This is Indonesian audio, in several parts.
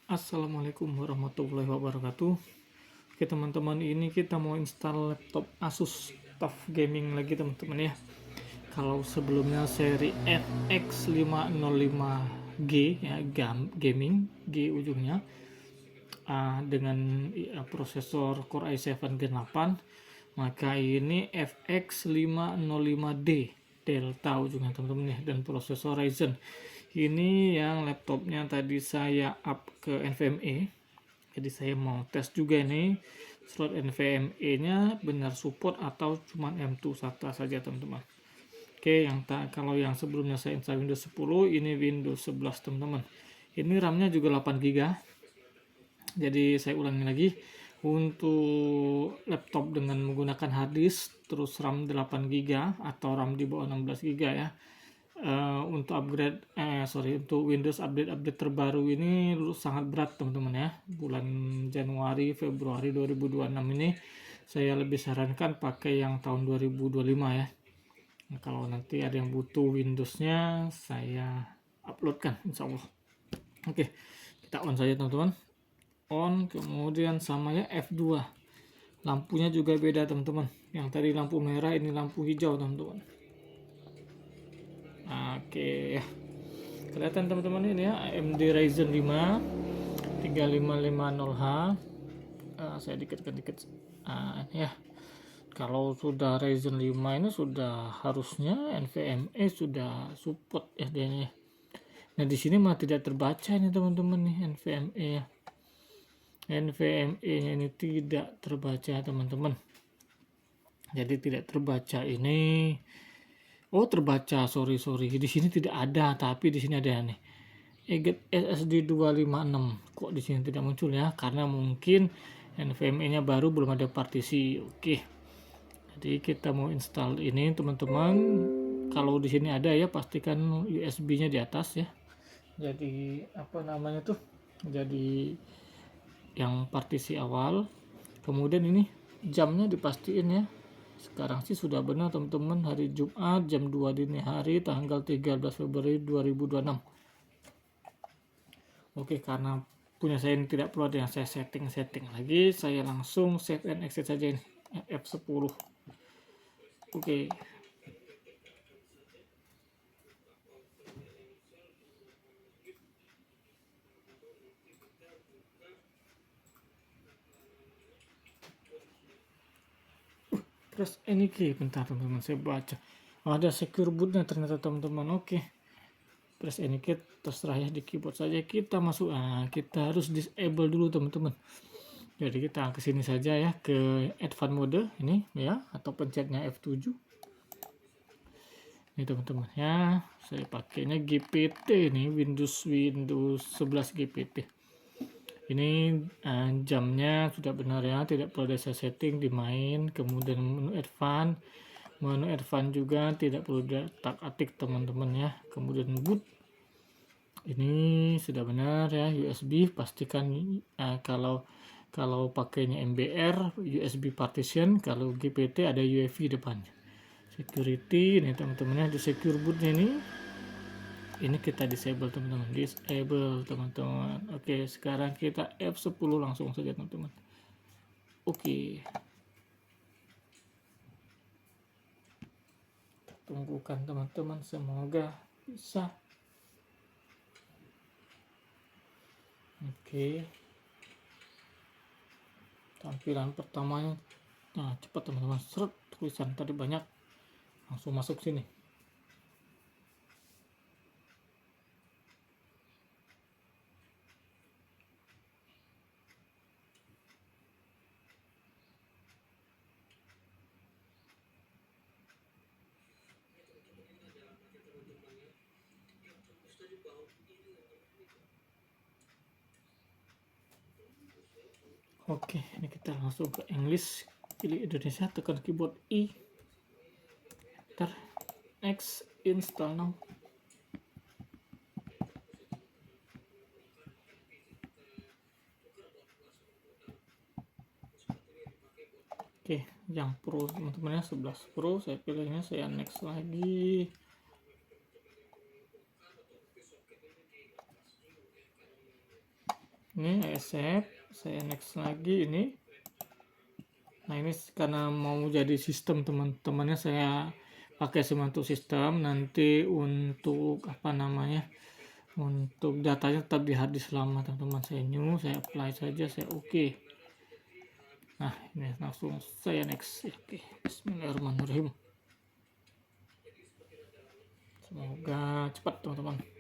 Assalamualaikum warahmatullahi wabarakatuh. Oke teman-teman, ini kita mau install laptop Asus TUF Gaming lagi teman-teman ya. Kalau sebelumnya seri FX505G ya, gaming G ujungnya, dengan prosesor Core i7 Gen 8, maka ini FX505D Delta ujungnya teman-teman ya, dan prosesor Ryzen. Ini yang laptopnya tadi saya up ke NVMe, jadi saya mau tes juga ini slot NVMe nya benar support atau cuman M2 SATA saja teman-teman. Oke, kalau yang sebelumnya saya install Windows 10, ini Windows 11 teman-teman. Ini RAM-nya juga 8 GB. Jadi saya ulangi lagi, untuk laptop dengan menggunakan harddisk terus RAM 8 GB atau RAM di bawah 16 GB ya. Untuk untuk Windows update terbaru ini sangat berat teman-teman ya. Bulan Januari Februari 2026 ini saya lebih sarankan pakai yang tahun 2025 ya. Nah, kalau nanti ada yang butuh Windowsnya saya uploadkan insya Allah. Oke, kita on saja teman-teman. On, kemudian sama ya F2. Lampunya juga beda teman-teman. Yang tadi lampu merah, ini lampu hijau teman-teman. Oke ya, kelihatan teman-teman ini ya, AMD Ryzen 5 3550H. Saya dikit-dikit ya. Kalau sudah Ryzen 5 ini sudah harusnya NVMe sudah support ya dia. Nah di sini mah tidak terbaca ini teman-teman nih NVMe ya. NVMe nya ini tidak terbaca teman-teman. Jadi tidak terbaca ini. Oh terbaca, sorry di sini tidak ada, tapi di sini ada nih Eget SSD 256. Kok di sini tidak muncul ya? Karena mungkin NVMe-nya baru, belum ada partisi. Oke. Jadi kita mau install ini teman-teman. Kalau di sini ada ya, pastikan USB-nya di atas ya. Jadi apa namanya tuh? Jadi yang partisi awal. Kemudian ini jamnya dipastiin ya. Sekarang sih sudah benar teman-teman, hari Jumat jam 2 dini hari tanggal 13 Februari 2026. Oke, karena punya saya ini tidak perlu ada yang saya setting lagi, saya langsung save and exit saja ini F10. Oke. Press any key, bentar teman-teman, saya baca. Ada secure bootnya ternyata teman-teman. Oke. Press any key, terserah ya, di keyboard saja kita masuk. Kita harus disable dulu teman-teman. Jadi kita ke sini saja ya, ke advanced mode ini ya, atau pencetnya F7. Ini teman-teman ya, saya pakainya GPT ini, Windows 11 GPT. Ini jamnya sudah benar ya, tidak perlu ada setting di main. Kemudian menu advance juga tidak perlu tak atik teman-teman ya. Kemudian boot ini sudah benar ya, USB pastikan kalau pakainya MBR USB partition, kalau GPT ada UEFI depannya. Security ini teman-teman ya, di secure bootnya ini kita disable teman-teman, Oke, sekarang kita F10 langsung saja teman-teman. Oke, tunggukan teman-teman, semoga bisa. Oke, tampilan pertamanya cepat teman-teman, seret, tulisan tadi banyak, langsung masuk sini. Oke, ini kita langsung ke English, pilih Indonesia, tekan keyboard I, enter, next, install now. Oke, yang Pro teman-teman ya, 11 Pro saya pilihnya, saya next lagi. Ini accept, saya next lagi ini. Nah ini karena mau jadi sistem teman-temannya, saya pakai Semantic System. Nanti untuk apa namanya, untuk datanya tetap di hard disk lama teman-teman. Saya new, saya apply saja, saya oke. Nah ini langsung saya next. Oke, Bismillahirrahmanirrahim. Semoga cepat teman-teman.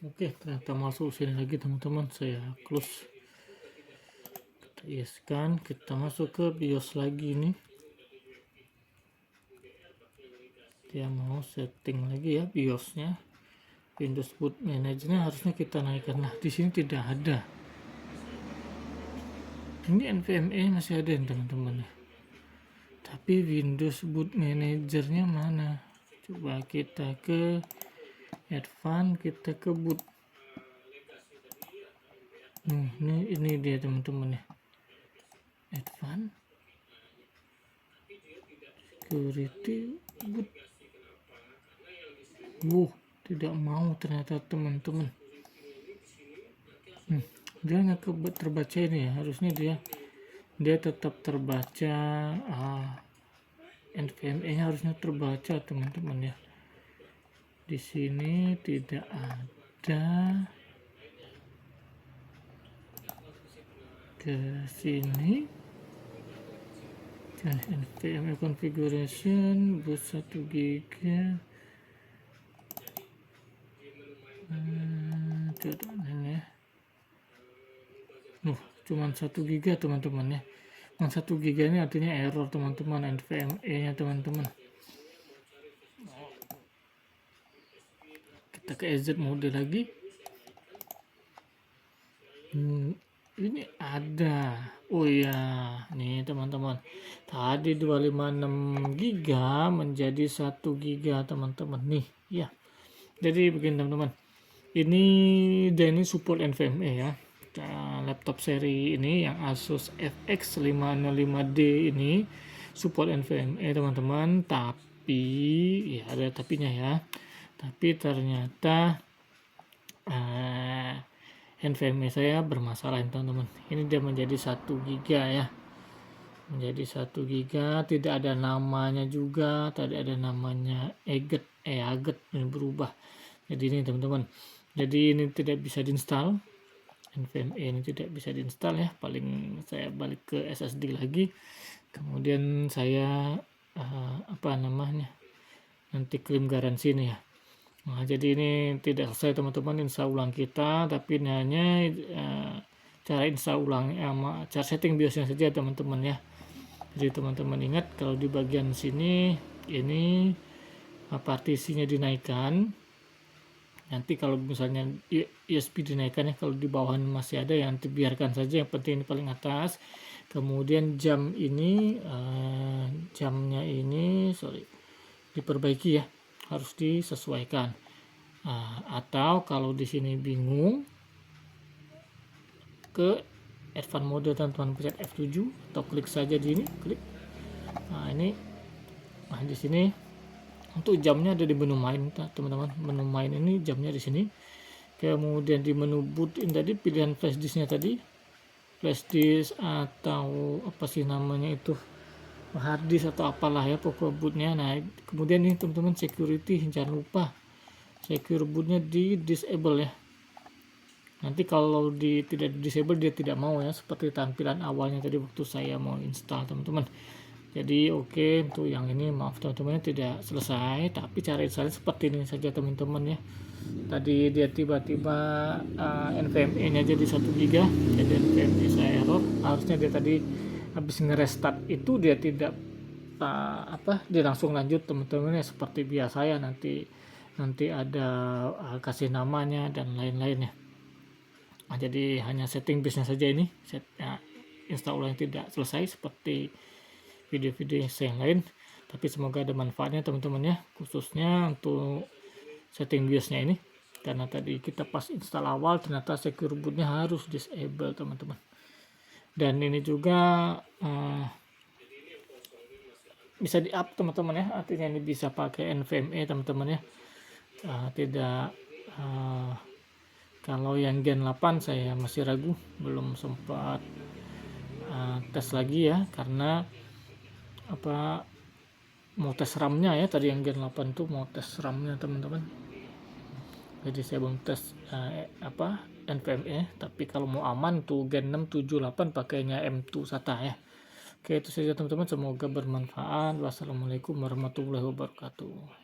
Oke, ternyata masuk sini lagi teman-teman. Saya close, kita yes-kan, kita masuk ke BIOS lagi nih. Dia mau setting lagi ya BIOSnya. Windows Boot Manager-nya harusnya kita naikkan. Nah, di sini tidak ada. Ini NVMe masih ada teman-teman ya. Tapi Windows Boot Manager-nya mana? Coba kita ke Advanced, kita ke boot. Ini dia teman-teman ya. Advanced, Security, boot. Tidak mau ternyata teman-teman. Dia nggak terbaca ini ya. Harusnya dia tetap terbaca. NVMe-nya harusnya terbaca teman-teman ya. Di sini tidak ada. Ke sini dan NVMe configuration boot 1 GB. Ini cuman 1 GB teman-teman ya. Yang 1 GB ini artinya error teman-teman, NVMe nya teman-teman. Kita ke EZ mode lagi. Ini ada. Oh ya, nih teman-teman. Tadi 256 GB menjadi 1 GB teman-teman nih, ya. Jadi begini teman-teman. Ini support NVMe ya. Laptop seri ini yang Asus FX 505D ini support NVMe teman-teman, tapi ya ada tapinya ya. Tapi ternyata NVMe saya bermasalah teman-teman. Ini dia menjadi 1 GB ya. Menjadi 1 GB, tidak ada namanya juga, tidak ada namanya eget ini berubah. Jadi ini teman-teman. Jadi ini tidak bisa diinstal. NVMe ini tidak bisa diinstal ya. Paling saya balik ke SSD lagi. Kemudian saya nanti klaim garansi nih ya. Nah, jadi ini tidak selesai teman-teman install ulang kita, tapi ini hanya cara install ulang cara setting BIOSnya saja teman-teman ya. Jadi teman-teman ingat kalau di bagian sini ini partisinya dinaikkan. Nanti kalau misalnya USB dinaikkan ya, kalau di bawah masih ada yang biarkan saja, yang penting ini paling atas. Kemudian jam ini jamnya ini diperbaiki ya, harus disesuaikan. Atau kalau di sini bingung, ke advance mode teman-teman, pencet F7 atau klik saja di ini, klik. Di sini untuk jamnya ada di menu main teman-teman. Menu main ini jamnya di sini. Kemudian di menu boot ini tadi pilihan flash disknya tadi, flash disk atau apa sih namanya itu, hard disk atau apalah ya pokok bootnya. Nah kemudian ini teman-teman security, jangan lupa secure bootnya di disable ya. Nanti kalau tidak di disable dia tidak mau ya, seperti tampilan awalnya tadi waktu saya mau install teman-teman. Jadi oke, untuk yang ini maaf teman-teman tidak selesai, tapi cara install seperti ini saja teman-teman ya. Tadi dia tiba-tiba NVMe nya jadi 1 GB, jadi NVMe saya error. Harusnya dia tadi habis ngerestart itu dia tidak dia langsung lanjut teman-teman ya, seperti biasa ya. Nanti ada kasih namanya dan lain-lain ya. Nah, jadi hanya setting bisnya saja ini, install ulang tidak selesai seperti video-video yang lain, tapi semoga ada manfaatnya teman-teman ya, khususnya untuk setting biosnya ini, karena tadi kita pas install awal ternyata secure bootnya harus disable teman-teman. Dan ini juga bisa di up teman-teman ya, artinya ini bisa pakai NVMe teman-teman ya. Tidak kalau yang Gen 8 saya masih ragu, belum sempat tes lagi ya, karena mau tes RAM-nya ya, tadi yang Gen 8 tuh mau tes RAM-nya teman-teman. Jadi saya belum tes NVMe, tapi kalau mau aman tuh Gen 6 7 8 pakainya M2 SATA ya. Oke, itu saja teman-teman, semoga bermanfaat. Wassalamualaikum warahmatullahi wabarakatuh.